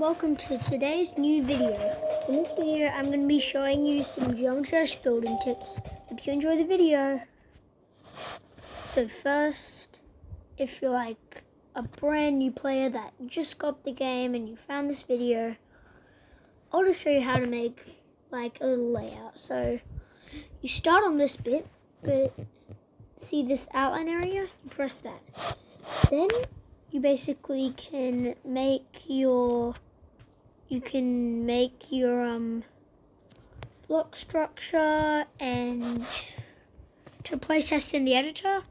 welcome to today's new video. In this video, I'm going to be showing you some geometry building tips. Hope you enjoy the video. So first, if you're like a brand new player that just got the game and you found this video, I'll just show you how to make like a little layout. So you start on this bit, but see this outline area? You press that. Then you basically can make your block structure, and to play test in the editor,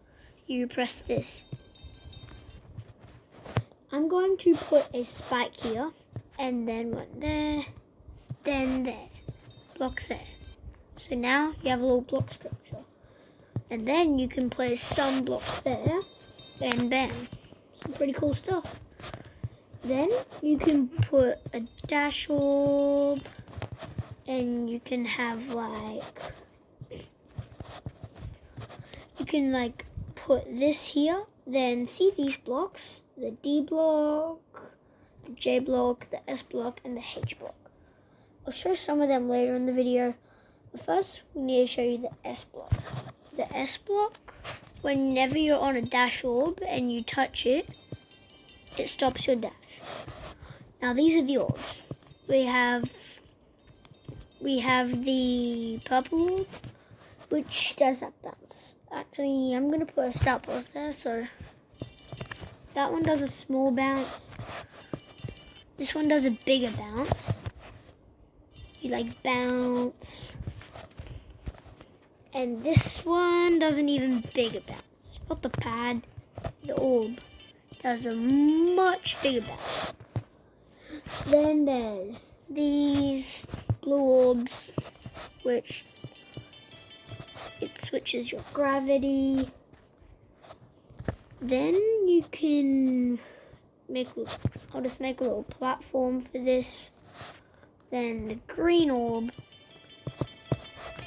you press this. I'm going to put a spike here, and then one there, then there, block there. So now you have a little block structure. And then you can place some blocks there, and bam. Some pretty cool stuff. Then you can put a dash orb, and you can have put this here. Then see these blocks, the D block, the J block, the S block, and the H block. I'll show some of them later in the video. But first, we need to show you the S block. The S block, whenever you're on a dash orb and you touch it, it stops your dash. Now these are the orbs. We have the purple orb, which does that bounce. Actually, I'm gonna put a stop pause there, so that one does a small bounce. This one does a bigger bounce. You bounce. And this one does an even bigger bounce. Not the pad, the orb does a much bigger bounce. Then there's these blue orbs, which it switches your gravity. Then you can I'll just make a little platform for this. Then the green orb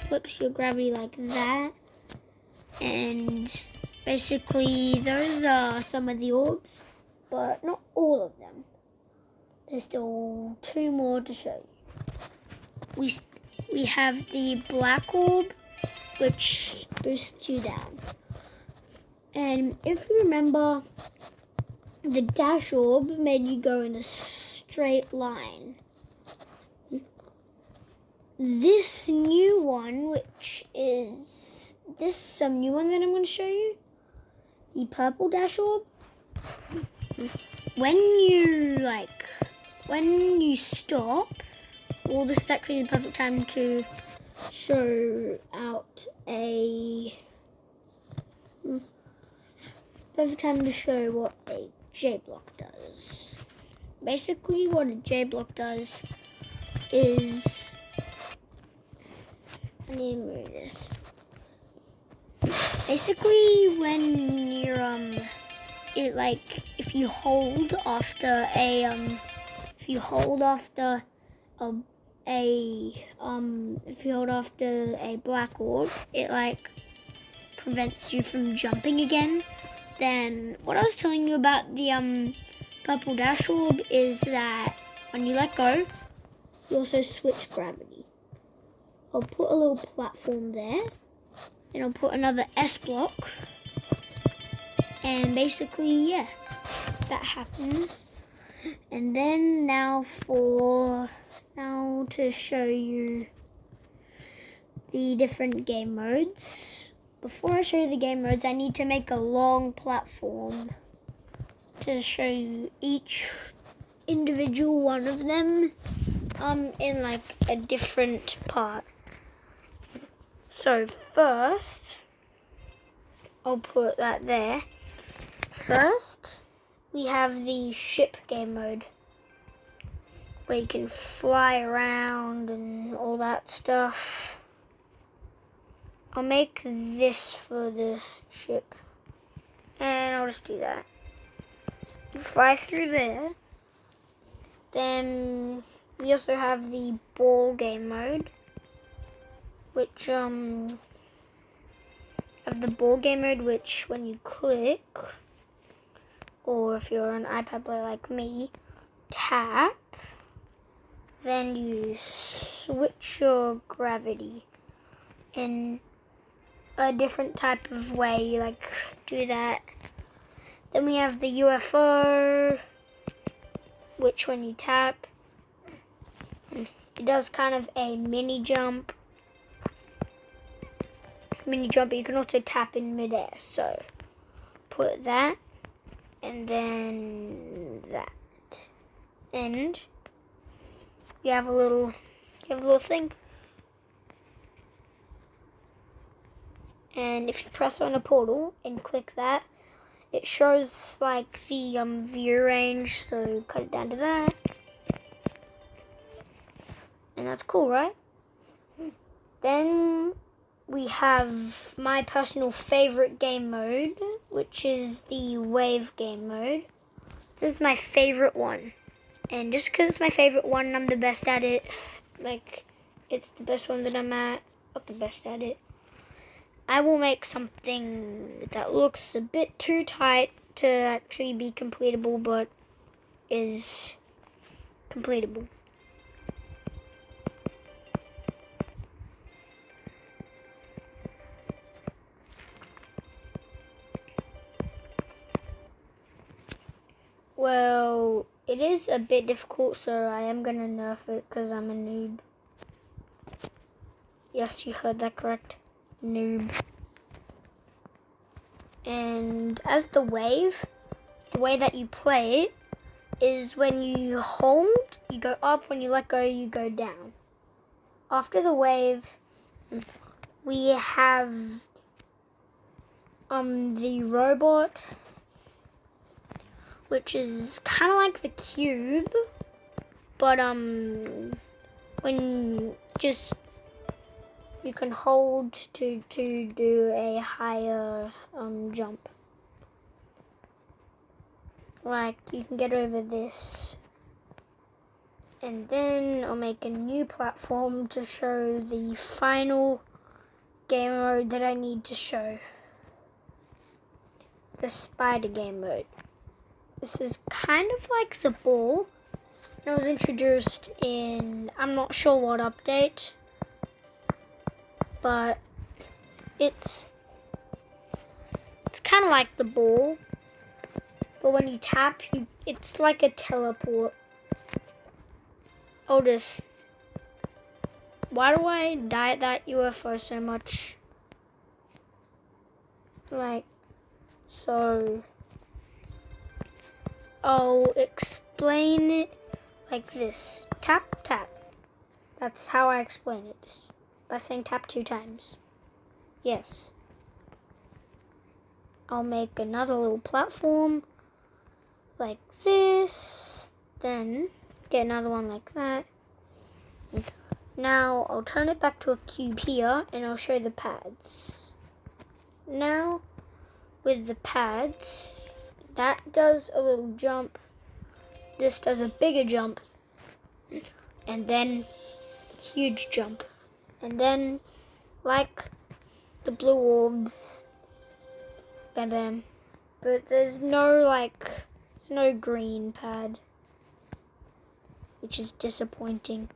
flips your gravity like that, and basically those are some of the orbs, but not all of them. There's still two more to show you. We have the black orb, which boosts you down. And if you remember, the dash orb made you go in a straight line. This new one, which is some new one that I'm going to show you, the purple dash orb. When you stop, well, this is actually the perfect time to show what a J block does. Basically, what a J block does is, I need to move this. Basically, when you're if you hold after a black orb, it prevents you from jumping again. Then what I was telling you about the purple dash orb is that when you let go, you also switch gravity. I'll put a little platform there, then I'll put another S block, and basically, yeah, that happens. And then now to show you the different game modes. Before I show you the game modes, I need to make a long platform to show you each individual one of them in a different part. So first, I'll put that there. First, we have the ship game mode, where you can fly around and all that stuff. I'll make this for the ship, and I'll just do that. You fly through there. Then we also have the ball game mode, which when you click, or if you're an iPad player like me, tap, then you switch your gravity in a different type of way. You like do that. Then we have the UFO, which when you tap, it does kind of a mini jump. But you can also tap in midair. So put that, and then that, and you have a little thing. And if you press on a portal and click that, it shows like the view range. So cut it down to that, and that's cool, right? Then we have my personal favorite game mode, which is the wave game mode. This is my favorite one. And just because it's my favorite one, I'm the best at it. Like, it's the best one that I'm at. Not the best at it. I will make something that looks a bit too tight to actually be completable, but is completable. Well, it is a bit difficult, so I am gonna nerf it because I'm a noob. Yes, you heard that correct. Noob. And as the way that you play it is when you hold, you go up. When you let go, you go down. After the wave, we have the robot, which is kind of like the cube, but when just you can hold to do a higher jump. Like you can get over this. And then I'll make a new platform to show the final game mode that I need to show. The spider game mode. This is kind of like the ball. It was introduced in, I'm not sure what update, but it's kind of like the ball. But when you tap, it's like a teleport. Why do I die at that UFO so much? Like, so I'll explain it like this. Tap, tap. That's how I explain it. Just by saying tap 2 times. Yes. I'll make another little platform like this. Then get another one like that. Now I'll turn it back to a cube here and I'll show the pads. Now with the pads, that does a little jump. This does a bigger jump. And then huge jump. And then like the blue orbs. Bam bam. But there's no green pad, which is disappointing.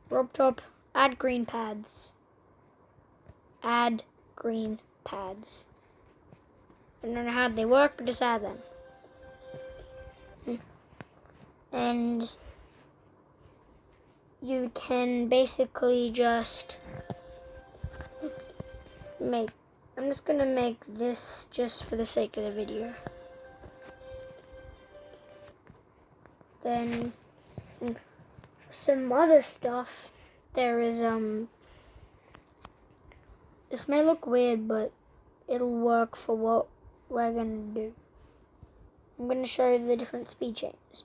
Rob top, add green pads. Add green pads. I don't know how they work, but just add them. And you can basically just I'm just gonna make this just for the sake of the video. Then for some other stuff, there is this may look weird, but it'll work for what we're gonna do. I'm gonna show you the different speed changes.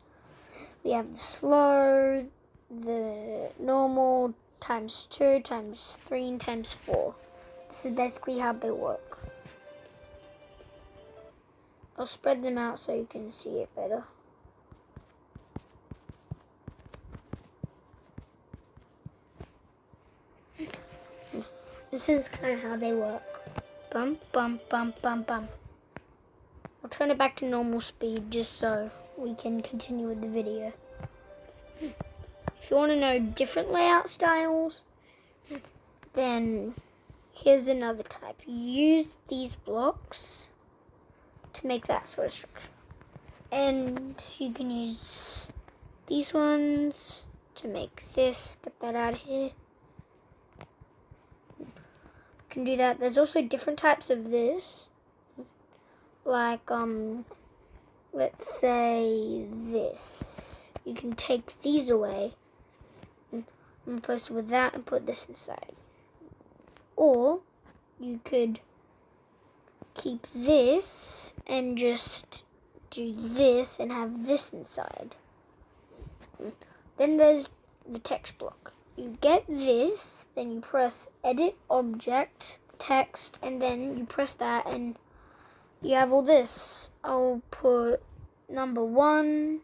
We have the slow, the normal, ×2, ×3, and ×4. This is basically how they work. I'll spread them out so you can see it better. This is kind of how they work. Bum, bum, bum, bum, bum. I'll turn it back to normal speed just so we can continue with the video. If if you want to know different layout styles, then here's another type. You use these blocks to make that sort of structure. And you can use these ones to make this. Get that out of here. You can do that. There's also different types of this. Like, let's say this. You can take these away and replace it with that and put this inside. Or you could keep this and just do this and have this inside. Then there's the text block. You get this, then you press edit object text, and then you press that and you have all this. I'll put number 1,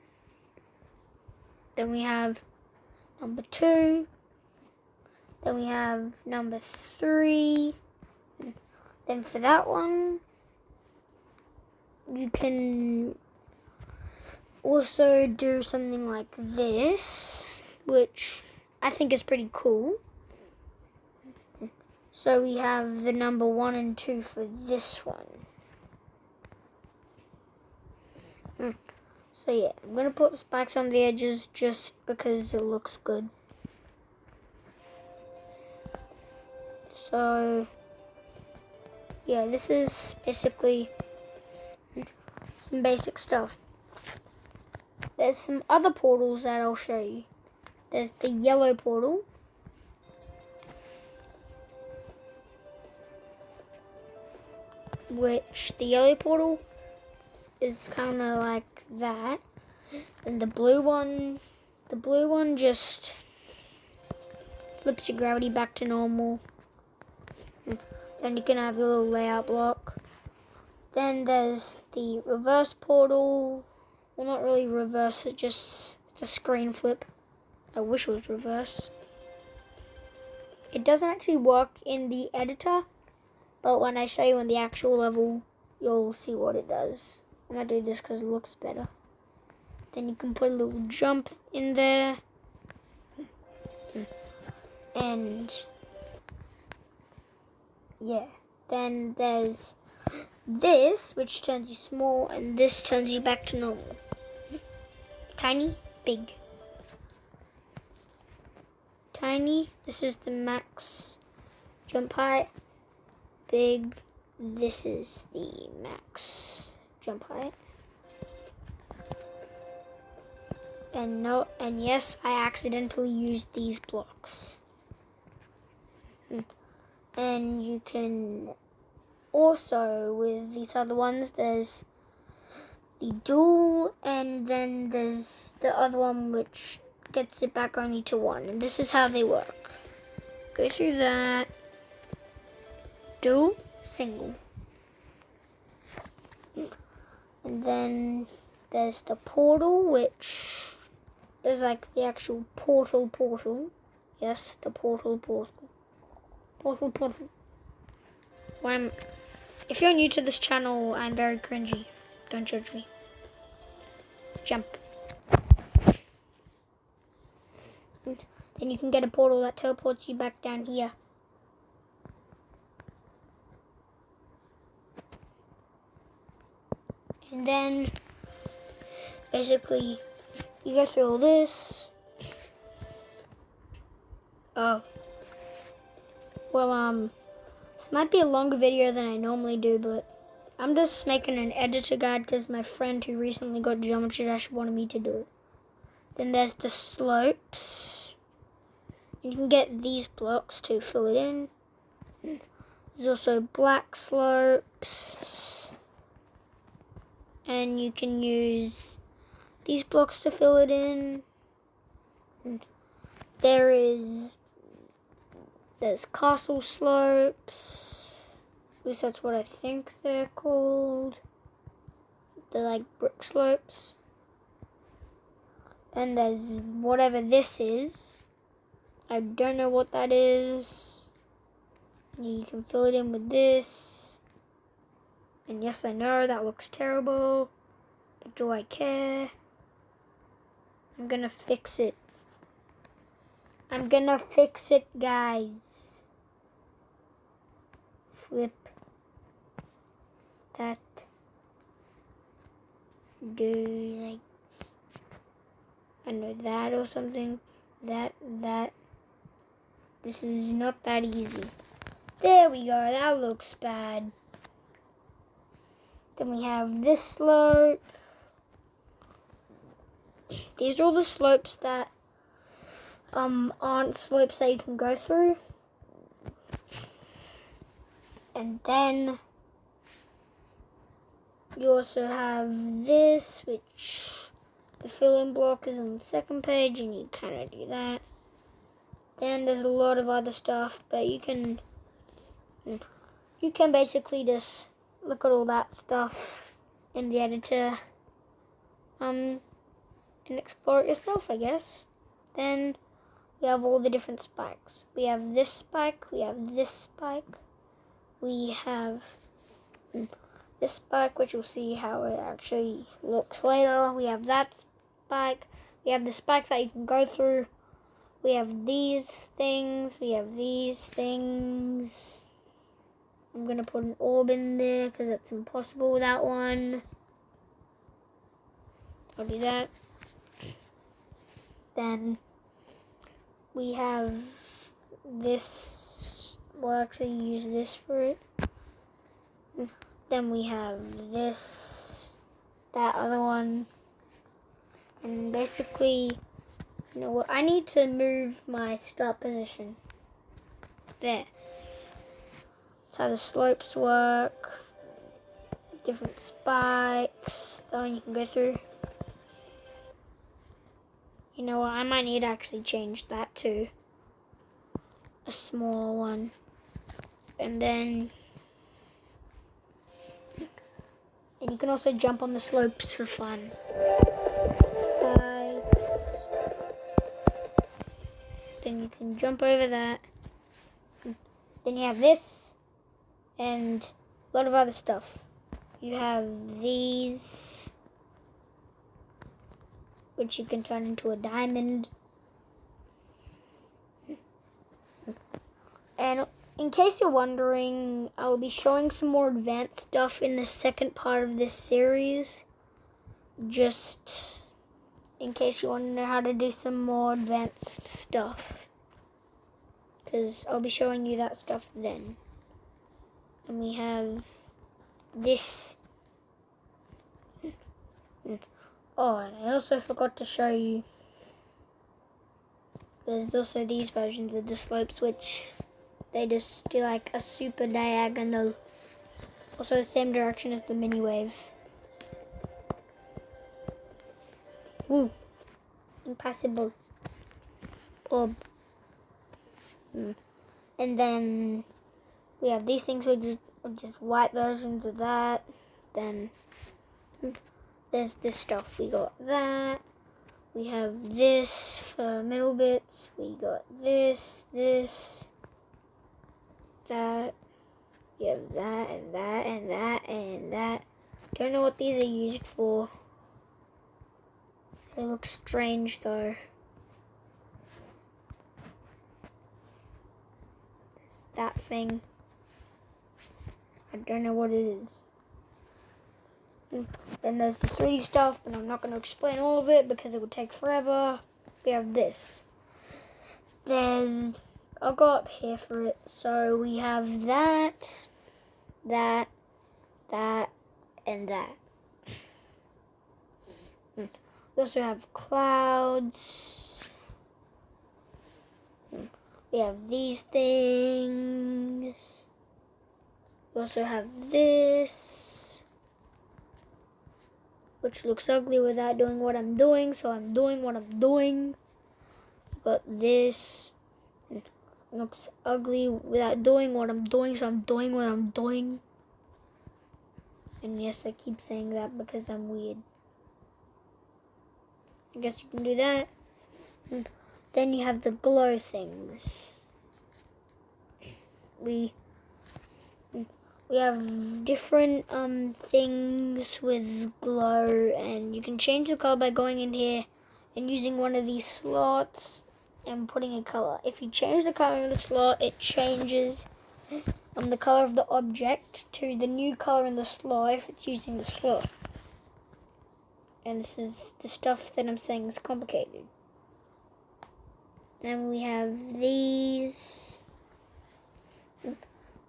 then we have number 2, then we have number 3. Then for that one, you can also do something like this, which I think is pretty cool. So we have the number 1 and 2 for this one. So yeah, I'm going to put spikes on the edges just because it looks good. So yeah, this is basically some basic stuff. There's some other portals that I'll show you. There's the yellow portal. Which the yellow portal is kind of like that. And the blue one just flips your gravity back to normal. Then you can have your little layout block. Then there's the reverse portal. Well, not really reverse, it's a screen flip. I wish it was reverse. It doesn't actually work in the editor, but when I show you on the actual level, you'll see what it does. I'm going to do this because it looks better. Then you can put a little jump in there. And yeah, then there's this, which turns you small, and this turns you back to normal. Tiny, big. Tiny, this is the max jump height. Big, this is the max jump height. And yes, I accidentally used these blocks. And you can also, with these other ones, there's the dual, and then there's the other one which gets it back only to 1. And this is how they work. Go through that. Dual, single. And then there's the portal, which there's like the actual portal. Yes, the portal. Portal. If you're new to this channel, I'm very cringy. Don't judge me. Jump. Then you can get a portal that teleports you back down here. And then, basically, you go through all this. Oh. Well, this might be a longer video than I normally do, but I'm just making an editor guide because my friend who recently got Geometry Dash wanted me to do it. Then there's the slopes. And you can get these blocks to fill it in. There's also black slopes. And you can use these blocks to fill it in. There's castle slopes. At least that's what I think they're called. They're like brick slopes. And there's whatever this is. I don't know what that is. You can fill it in with this. And yes, I know that looks terrible. But do I care? I'm gonna fix it. I'm gonna fix it, guys. Flip that. Do like, I know that or something. That. This is not that easy. There we go. That looks bad. Then we have this slope. These are all the slopes that aren't slopes that you can go through. And then you also have this, which the fill-in block is on the second page, and you kind of do that. Then there's a lot of other stuff, but you can basically just look at all that stuff in the editor and explore it yourself, I guess. Then we have all the different spikes. We have this spike, we have this spike, we have this spike, which you'll see how it actually looks later. We have that spike, we have the spike that you can go through. We have these things, we have these things. I'm going to put an orb in there because it's impossible without one. I'll do that. Then we have this. We'll actually use this for it. Then we have this, that other one. And basically, you know what? I need to move my start position. There. That's how the slopes work. Different spikes. That one you can go through. You know what? I might need to actually change that to a small one. And then you can also jump on the slopes for fun. Then you can jump over that. Then you have this and a lot of other stuff. You have these, which you can turn into a diamond. And in case you're wondering, I will be showing some more advanced stuff in the second part of this series. Just in case you want to know how to do some more advanced stuff. Because I'll be showing you that stuff then. And we have this. Oh, and I also forgot to show you. There's also these versions of the slopes, which they just do like a super diagonal. Also the same direction as the mini wave. Woo! Impossible. Orb. And then we have these things which are just white versions of that. Then there's this stuff. We got that. We have this for middle bits. We got this, that. We have that and that and that and that. Don't know what these are used for. They look strange though. There's that thing. I don't know what it is. Then there's the 3D stuff, but I'm not going to explain all of it because it would take forever. We have this. I'll go up here for it. So we have that, and that. We also have clouds. We have these things. We also have this, which looks ugly without doing what I'm doing, so I'm doing what I'm doing. Got this. It looks ugly without doing what I'm doing, so I'm doing what I'm doing. And yes, I keep saying that because I'm weird. I guess you can do that. Then you have the glow things. We have different things with glow, and you can change the color by going in here and using one of these slots. and putting a color. If you change the color of the slot, it changes the color of the object to the new color in the slot if it's using the slot. And this is the stuff that I'm saying is complicated. Then we have these.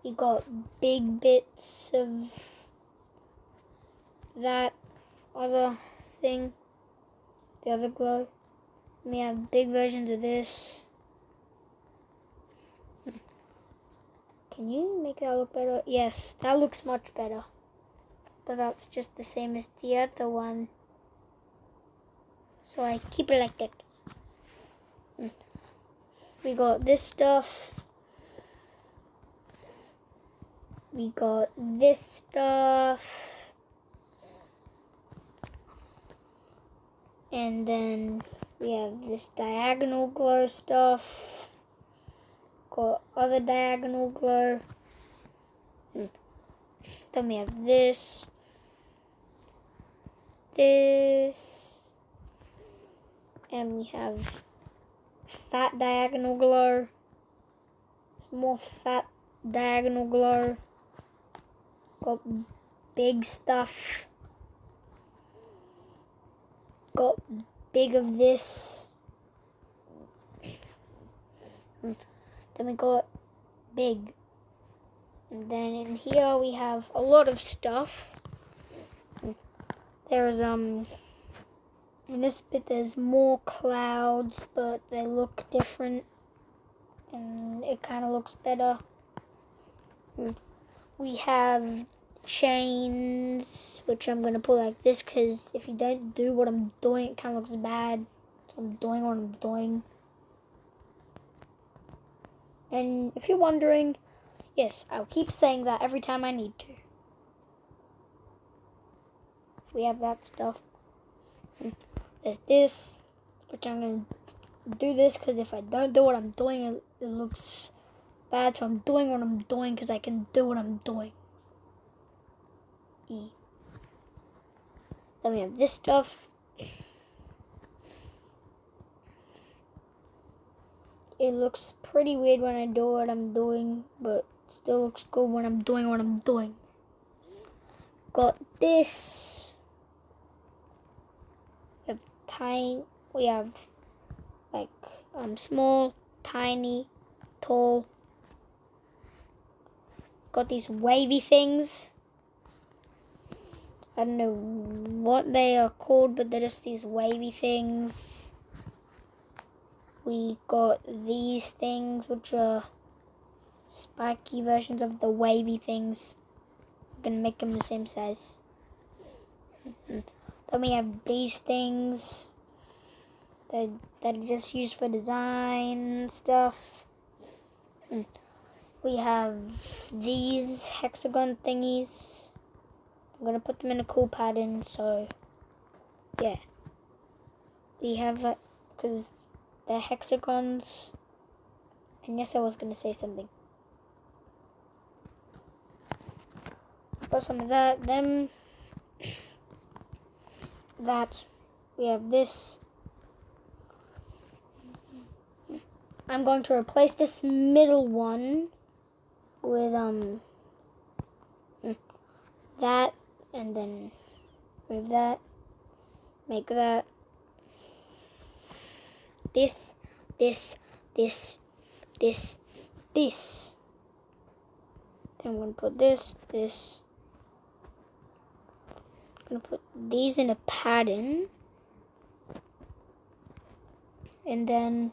We got big bits of that other thing, the other glow. We have big versions of this. Can you make that look better? Yes, that looks much better. But that's just the same as the other one. So I keep it like that. We got this stuff. We got this stuff. And then we have this diagonal glow stuff. Got other diagonal glow. Then we have this. And we have fat diagonal glow. Some more fat diagonal glow. Got big stuff. Got big of this. Then we got big. And then in here we have a lot of stuff. There's in this bit there's more clouds, but they look different and it kind of looks better. We have chains, which I'm going to put like this because if you don't do what I'm doing, it kind of looks bad. So I'm doing what I'm doing. And if you're wondering, yes, I'll keep saying that every time I need to. We have that stuff. There's this, which I'm going to do this because if I don't do what I'm doing, it looks bad. So I'm doing what I'm doing because I can do what I'm doing. Then we have this stuff. It looks pretty weird when I do what I'm doing, but still looks good when I'm doing what I'm doing. Got this. We have like small, tiny, tall. Got these wavy things. I don't know what they are called, but they're just these wavy things. We got these things, which are spiky versions of the wavy things. I'm gonna make them the same size. Then we have these things that are just used for design stuff. We have these hexagon thingies. I'm gonna put them in a cool pattern, so yeah. We have that because they're hexagons. And yes, I was gonna say something. Got some of that, them. That. We have this. I'm going to replace this middle one with that, and then move that, make that, this. Then I'm going to put this. I'm going to put these in a pattern, and then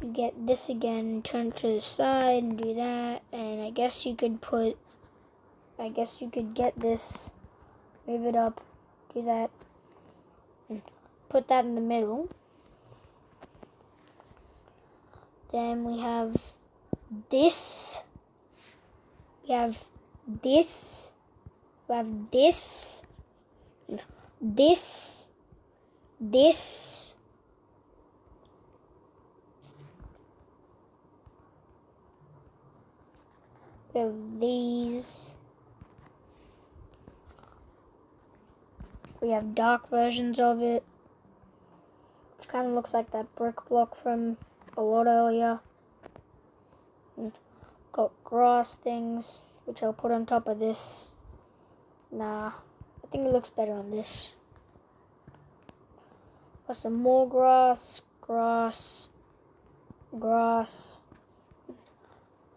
you get this again, turn to the side and do that, and I guess you could get this, move it up, do that, and put that in the middle. Then we have this, we have this, we have this, this, we have these, we have dark versions of it, which which kind of looks like that brick block from a lot earlier. Got grass things, which I'll put on top of this. Nah, I think it looks better on this. Got some more grass.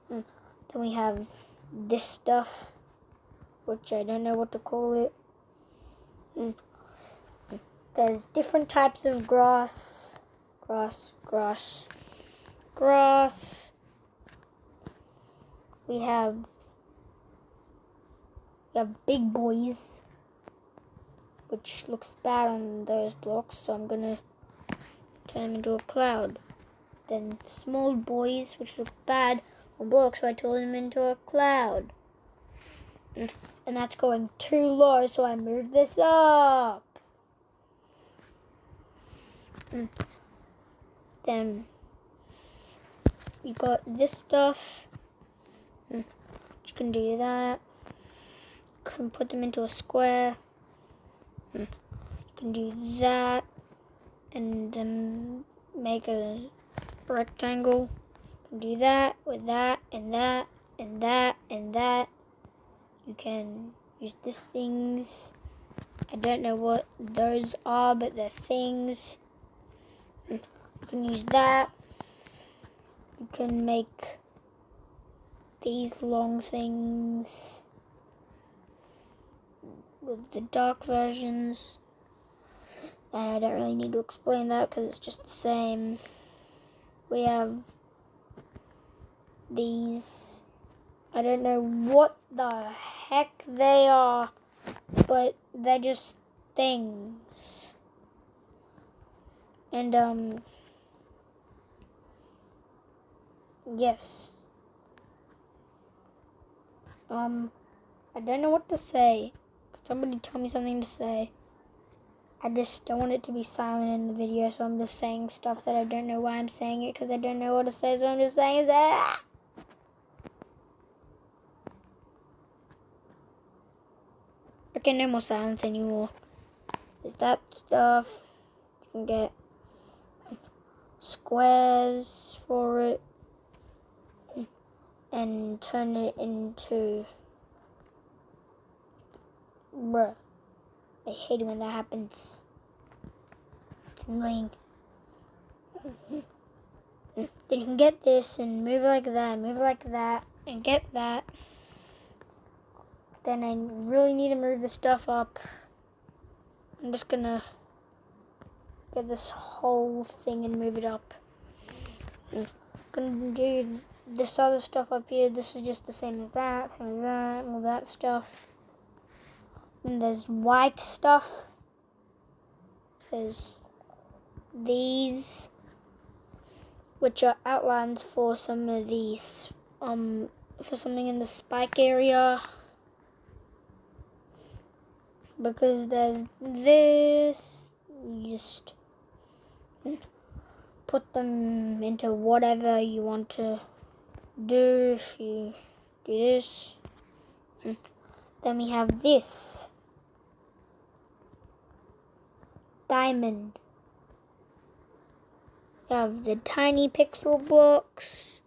Then we have this stuff, which I don't know what to call it. There's different types of grass. We have big boys, which looks bad on those blocks, so I'm gonna turn them into a cloud. Then small boys, which look bad on blocks, so I turn them into a cloud. And that's going too low, so I moved this up. Then we got this stuff. You can do that. You can put them into a square. You can do that and then make a rectangle. You can do that with that and that and that and that. You can use these things. I don't know what those are, but they're things. You can use that. You can make these long things with the dark versions. I don't really need to explain that because it's just the same. We have these. I don't know what the heck they are, but they're just things. And yes. I don't know what to say. Somebody tell me something to say. I just don't want it to be silent in the video, so I'm just saying stuff that I don't know why I'm saying it, because I don't know what to say, so I'm just saying that. Okay, no more silence anymore. There's that stuff. You can get squares for it and turn it into... Bruh. I hate it when that happens. It's annoying. Then you can get this and move it like that, and get that. Then I really need to move the stuff up. I'm just gonna get this whole thing and move it up. I'm gonna do this other stuff up here. This is just the same as that, all that stuff. And there's white stuff. There's these, which are outlines for some of these, for something in the spike area. Because there's this, you just put them into whatever you want to do. If you do this, then we have this diamond. You have the tiny pixel blocks.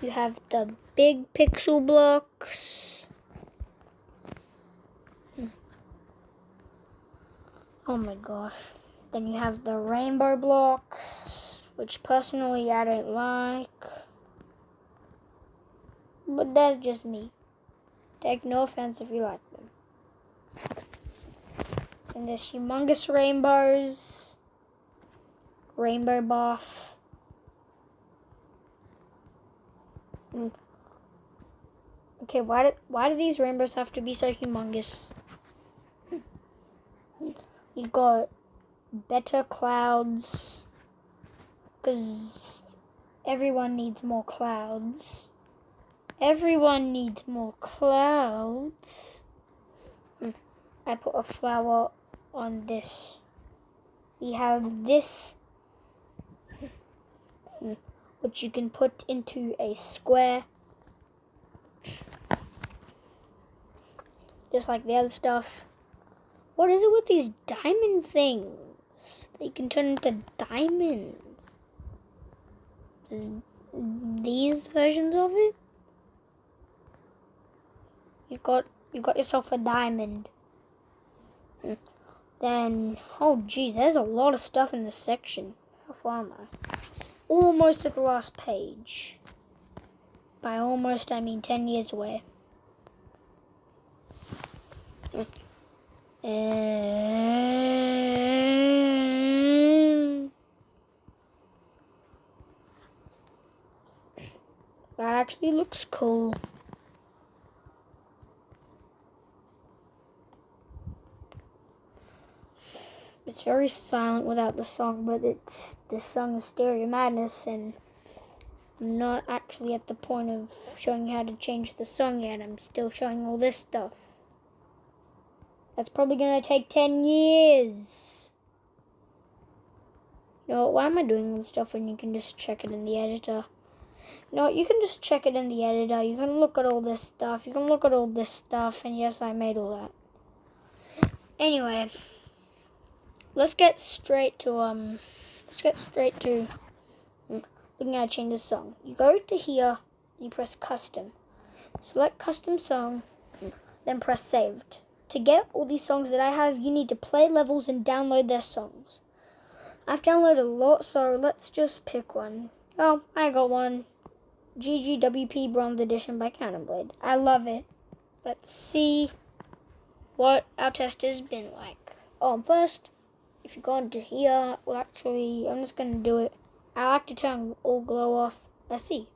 You have the big pixel blocks. Oh my gosh. Then you have the rainbow blocks, which personally I don't like. But that's just me. Take no offense if you like them. And there's humongous rainbows. Rainbow buff. Okay, why do these rainbows have to be so humongous? You got better clouds, because everyone needs more clouds. Everyone needs more clouds. I put a flower on this. We have this, which you can put into a square, just like the other stuff. What is it with these diamond things? They can turn into diamonds. These versions of it? You got yourself a diamond. Then, oh geez, there's a lot of stuff in this section. How far am I? Almost at the last page. By almost, I mean 10 years away. That actually looks cool. It's very silent without the song, but the song is Stereo Madness, and I'm not actually at the point of showing you how to change the song yet. I'm still showing all this stuff. That's probably going to take 10 years. You know what, why am I doing all this stuff when you can just check it in the editor? No, you can just check it in the editor. You can look at all this stuff. You can look at all this stuff, and yes, I made all that. Anyway, let's get straight to looking at how to change the song. You go to here, and you press custom. Select custom song, then press saved. To get all these songs that I have, you need to play levels and download their songs. I've downloaded a lot, so let's just pick one. Oh, I got one. GGWP Bronze Edition by Counterblade. I love it. Let's see what our test has been like. Oh, first, if you go into here, well, actually, I'm just going to do it. I like to turn all glow off. Let's see.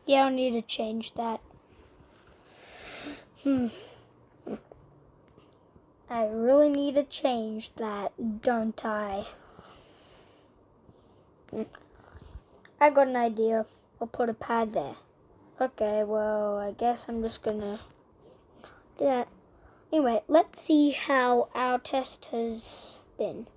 Yeah, I need to change that. I really need to change that, don't I? I got an idea. I'll put a pad there. Okay, well, I guess I'm just gonna do that. Anyway, let's see how our test has been.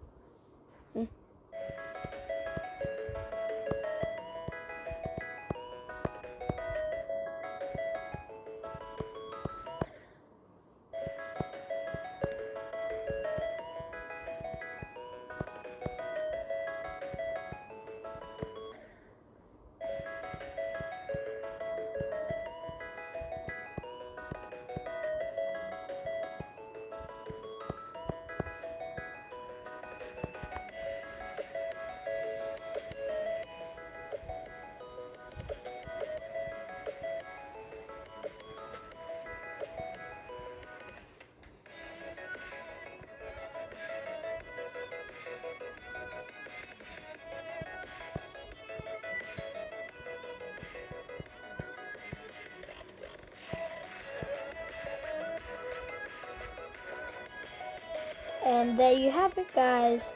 And there you have it, guys.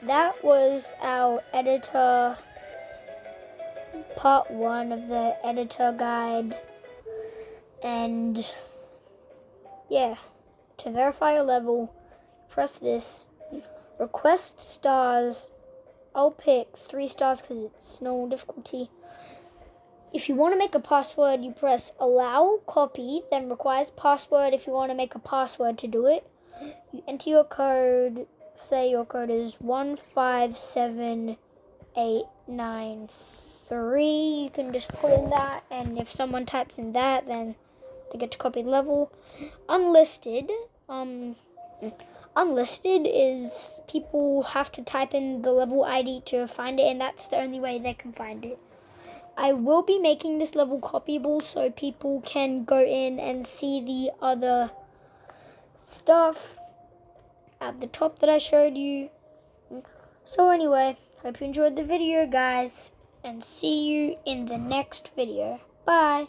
That was our editor, part 1 of the editor guide. And yeah, to verify a level, press this. Request stars. I'll pick 3 stars because it's normal difficulty. If you want to make a password, you press allow, copy, then requires password if you want to make a password to do it. You enter your code, say your code is 157893. You can just put in that, and if someone types in that, then they get to copy the level. Unlisted. Unlisted is people have to type in the level ID to find it, and that's the only way they can find it. I will be making this level copyable so people can go in and see the other stuff at the top that I showed you. So anyway, hope you enjoyed the video, guys, and see you in the next video. Bye.